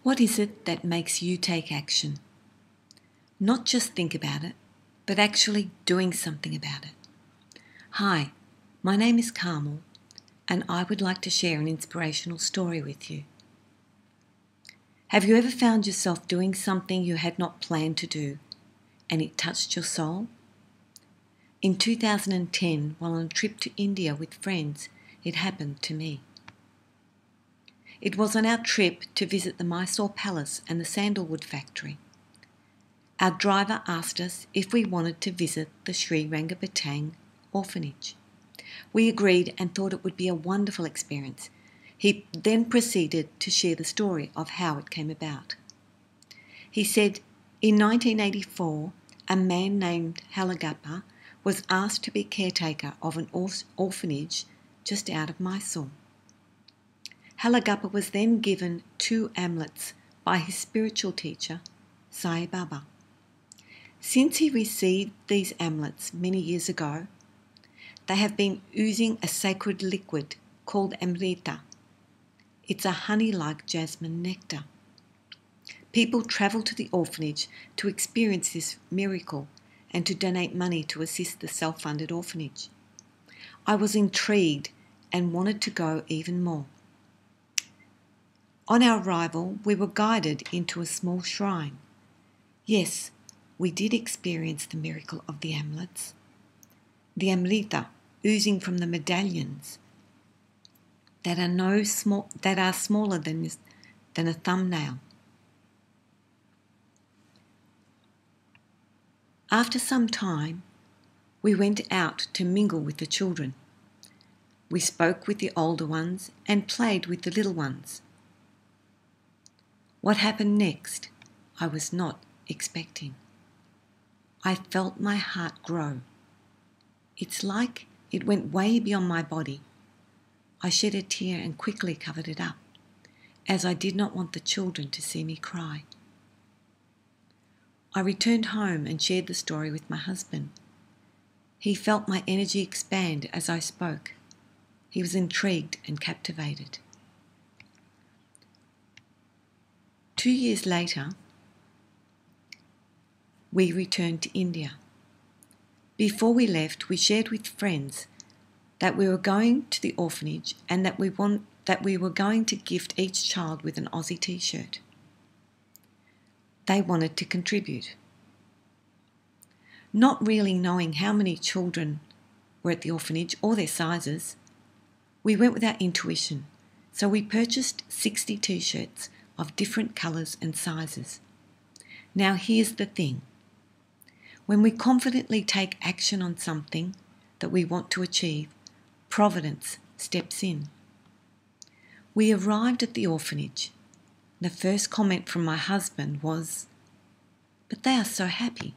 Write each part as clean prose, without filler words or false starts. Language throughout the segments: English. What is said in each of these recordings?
What is it that makes you take action? Not just think about it, but actually doing something about it. Hi, my name is Carmel, and I would like to share an inspirational story with you. Have you ever found yourself doing something you had not planned to do, and it touched your soul? In 2010, while on a trip to India with friends, it happened to me. It was on our trip to visit the Mysore Palace and the sandalwood factory. Our driver asked us if we wanted to visit the Sri Rangapatang orphanage. We agreed and thought it would be a wonderful experience. He then proceeded to share the story of how it came about. He said, in 1984, a man named Halagappa was asked to be caretaker of an orphanage just out of Mysore. Halagappa was then given 2 amulets by his spiritual teacher, Sai Baba. Since he received these amulets many years ago, they have been oozing a sacred liquid called amrita. It's a honey-like jasmine nectar. People travel to the orphanage to experience this miracle and to donate money to assist the self-funded orphanage. I was intrigued and wanted to go even more. On our arrival, we were guided into a small shrine. Yes, we did experience the miracle of the amulets. The amrita oozing from the medallions that are smaller than a thumbnail. After some time, we went out to mingle with the children. We spoke with the older ones and played with the little ones. What happened next, I was not expecting. I felt my heart grow. It's like it went way beyond my body. I shed a tear and quickly covered it up, as I did not want the children to see me cry. I returned home and shared the story with my husband. He felt my energy expand as I spoke. He was intrigued and captivated. 2 years later, we returned to India. Before we left, we shared with friends that we were going to the orphanage and that we were going to gift each child with an Aussie t-shirt. They wanted to contribute. Not really knowing how many children were at the orphanage or their sizes, we went with our intuition, so we purchased 60 t-shirts of different colours and sizes. Now here's the thing. When we confidently take action on something that we want to achieve, Providence steps in. We arrived at the orphanage. The first comment from my husband was, "But they are so happy."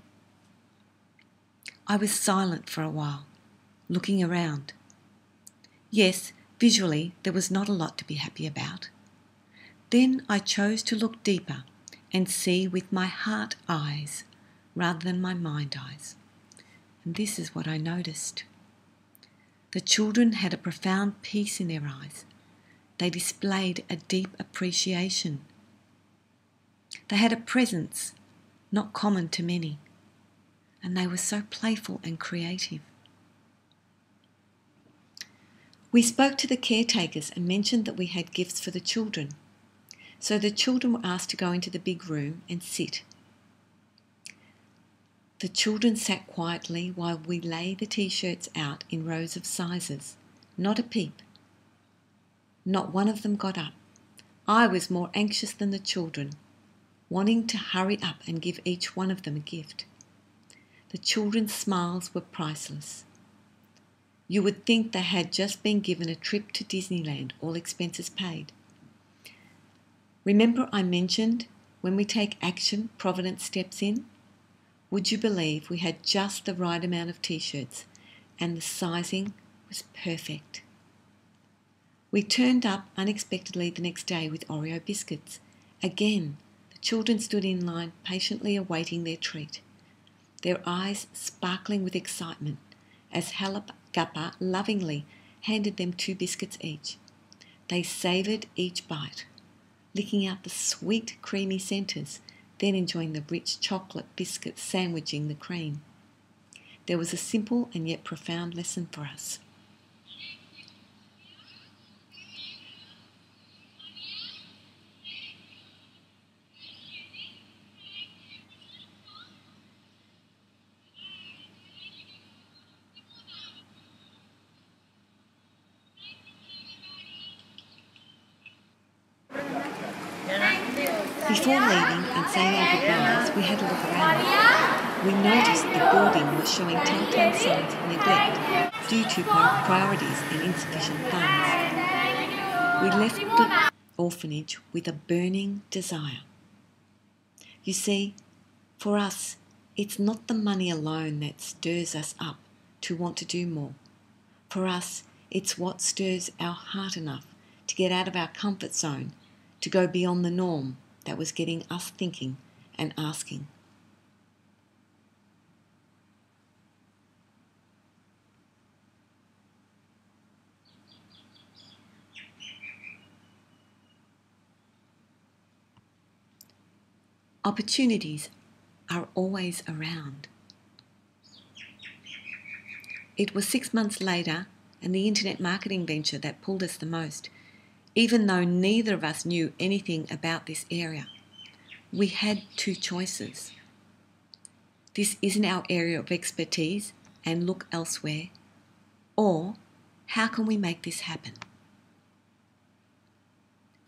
I was silent for a while, looking around. Yes, visually there was not a lot to be happy about. Then I chose to look deeper and see with my heart eyes rather than my mind eyes. And this is what I noticed. The children had a profound peace in their eyes. They displayed a deep appreciation. They had a presence not common to many, and they were so playful and creative. We spoke to the caretakers and mentioned that we had gifts for the children. So the children were asked to go into the big room and sit. The children sat quietly while we lay the t-shirts out in rows of sizes. Not a peep. Not one of them got up. I was more anxious than the children, wanting to hurry up and give each one of them a gift. The children's smiles were priceless. You would think they had just been given a trip to Disneyland, all expenses paid. Remember I mentioned when we take action, Providence steps in? Would you believe we had just the right amount of t-shirts and the sizing was perfect. We turned up unexpectedly the next day with Oreo biscuits. Again, the children stood in line patiently awaiting their treat, their eyes sparkling with excitement as Halagappa lovingly handed them 2 biscuits each. They savoured each bite. licking out the sweet, creamy centres, then enjoying the rich chocolate biscuits sandwiching the cream. There was a simple and yet profound lesson for us. Before leaving and saying our goodbyes, we had a look around. We noticed the building was showing telltale signs of neglect due to priorities and insufficient funds. We left the orphanage with a burning desire. You see, for us, it's not the money alone that stirs us up to want to do more. For us, it's what stirs our heart enough to get out of our comfort zone, to go beyond the norm that was getting us thinking and asking. Opportunities are always around. It was 6 months later and the internet marketing venture that pulled us the most, even though neither of us knew anything about this area. We had two choices. This isn't our area of expertise and look elsewhere. Or, how can we make this happen?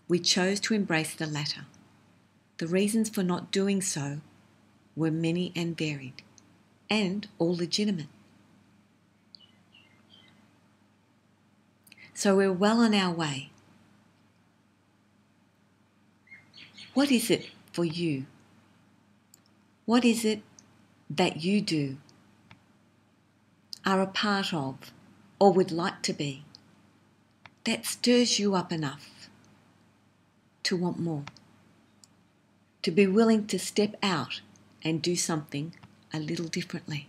We chose to embrace the latter. The reasons for not doing so were many and varied, and all legitimate. So we're well on our way. What is it for you? What is it that you do, are a part of, or would like to be, that stirs you up enough to want more? To be willing to step out and do something a little differently.